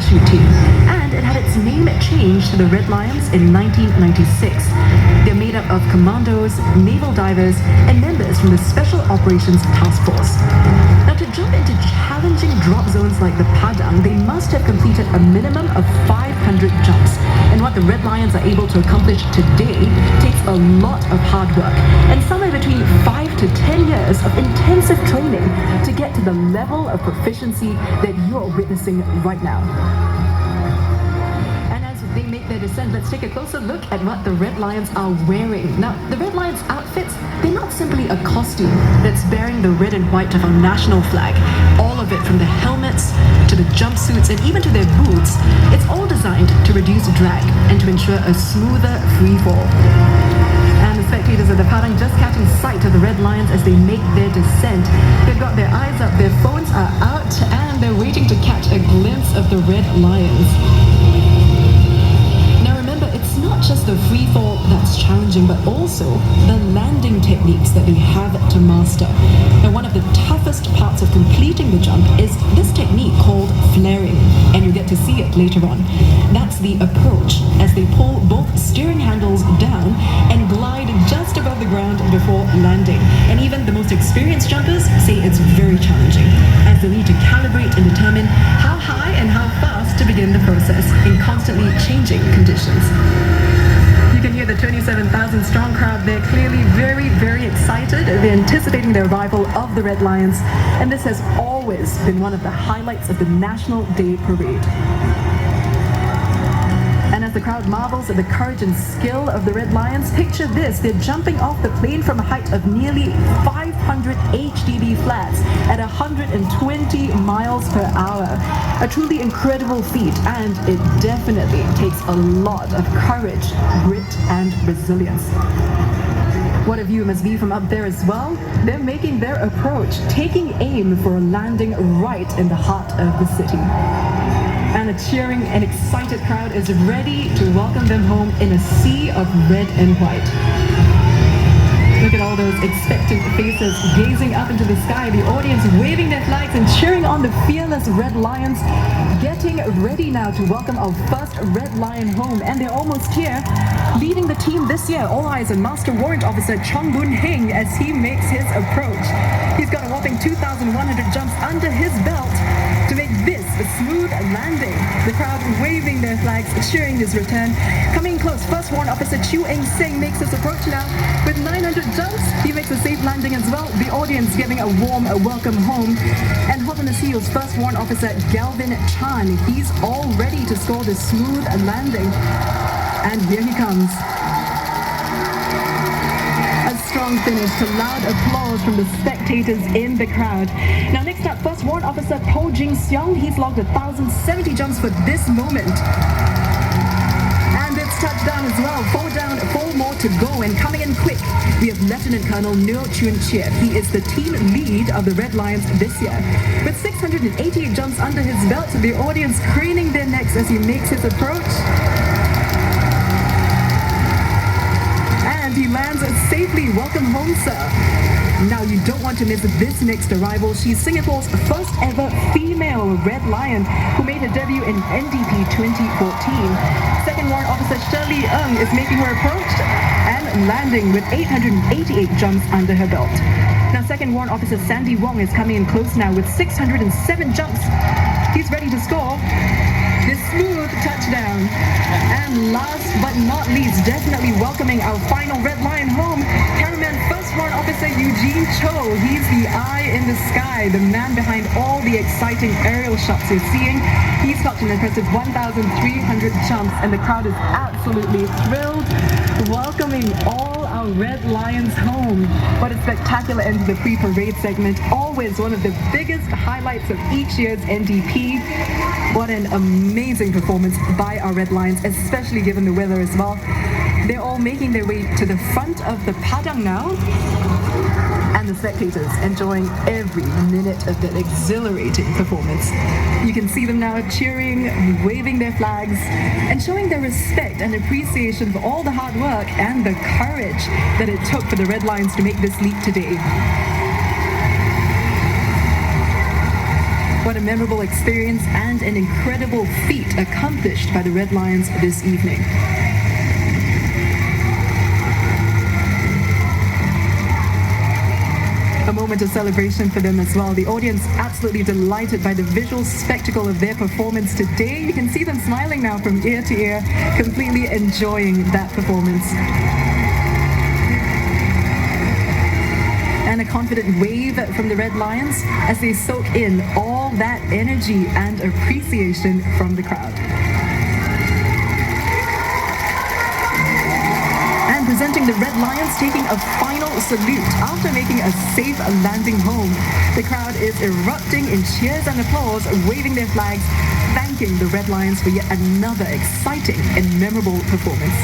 parachute team, and it had its name changed to the Red Lions in 1996. They're made up of commandos, naval divers, and members from the Special Operations Task Force. Now, to jump into challenging drop zones like the Padang, they must have completed a minimum of 500 jumps. And what the Red Lions are able to accomplish today takes a lot of hard work and somewhere between 5 to 10 years of intensive training to get to the level of proficiency that you're witnessing right now. And as they make their descent, let's take a closer look at what the Red Lions are wearing. Now, the Red Lions outfits, they're not simply a costume that's bearing the red and white of our national flag. All of it, from the helmets to the jumpsuits and even to their boots, it's all designed to reduce drag and to ensure a smoother free fall. And the spectators of the Padang just catching sight of the Red Lions as they make their descent. They've got their eyes up, their phones are out, and they're waiting to catch a glimpse of the Red Lions. Now remember, it's not just the free fall that's challenging, but also the landing techniques that they have to master. Now, one of the toughest parts of completing the jump is this technique called flaring, and you get to see it later on. That's the approach as they pull both steering handles down and glide just above the ground before landing. And even the most experienced jumpers say it's very challenging, as they need to calibrate and determine how high and how fast to begin the process in constantly changing conditions. You can hear the 27,000 strong crowd. They're clearly very, very excited. They're anticipating the arrival of the Red Lions, and this has always been one of the highlights of the National Day Parade. And as the crowd marvels at the courage and skill of the Red Lions, picture this: they're jumping off the plane from a height of nearly 500 HDB flats at 120 miles per hour. A truly incredible feat, and it definitely takes a lot of courage, grit, and resilience. What a view must be from up there as well. They're making their approach, taking aim for a landing right in the heart of the city. And a cheering and excited crowd is ready to welcome them home in a sea of red and white. Look at all those expectant faces gazing up into the sky, the audience waving their flags and cheering on the fearless Red Lions, getting ready now to welcome our first Red Lion home. And they're almost here. Leading the team this year, all eyes on Master Warrant Officer Chong Boon Heng as he makes his approach. He's got a whopping 2,100 jumps under his belt to make this a smooth landing. The crowd waving their flags, cheering his return. Coming close, First Warrant Officer Chu Eng Seng makes his approach now. With 900 jumps, he makes a safe landing as well. The audience giving a warm welcome home. And hot on his heels, First Warrant Officer Galvin Chan. He's all ready to score this smooth landing. And here he comes. A strong finish to loud applause from the spectators in the crowd. Now next up, First Warrant Officer Po Jing Seong. He's logged 1,070 jumps for this moment. And it's touchdown as well. 4 down, 4 more to go. And coming in quick, we have Lieutenant Colonel Neo Chun Chiep. He is the team lead of the Red Lions this year. With 688 jumps under his belt, the audience craning their necks as he makes his approach. And he lands safely. Welcome home, sir. Now, you don't want to miss this next arrival. She's Singapore's first ever female Red Lion, who made her debut in NDP 2014. Second Warrant Officer Shirley Ng is making her approach and landing with 888 jumps under her belt. Now, Second Warrant Officer Sandy Wong is coming in close now with 607 jumps. He's ready to score this smooth touchdown. And last but not least, definitely welcoming our final Red Lion home, Cameraman First Warrant Officer Eugene Cho. He's the eye in the sky, the man behind all the exciting aerial shots you're seeing. He's got an impressive 1,300 jumps, and the crowd is absolutely thrilled, welcoming all our Red Lions home. What a spectacular end to the pre-parade segment. Always one of the biggest highlights of each year's NDP. What an amazing performance by our Red Lions, especially given the weather as well. They're all making their way to the front of the Padang now, and the spectators enjoying every minute of that exhilarating performance. You can see them now cheering, waving their flags, and showing their respect and appreciation for all the hard work and the courage that it took for the Red Lions to make this leap today. What a a memorable experience and an incredible feat accomplished by the Red Lions this evening. A moment of celebration for them as well. The audience absolutely delighted by the visual spectacle of their performance today. You can see them smiling now from ear to ear, completely enjoying that performance. And a confident wave from the Red Lions as they soak in all that energy and appreciation from the crowd. And presenting the Red Lions taking a final salute after making a safe landing home. The crowd is erupting in cheers and applause, waving their flags, thanking the Red Lions for yet another exciting and memorable performance.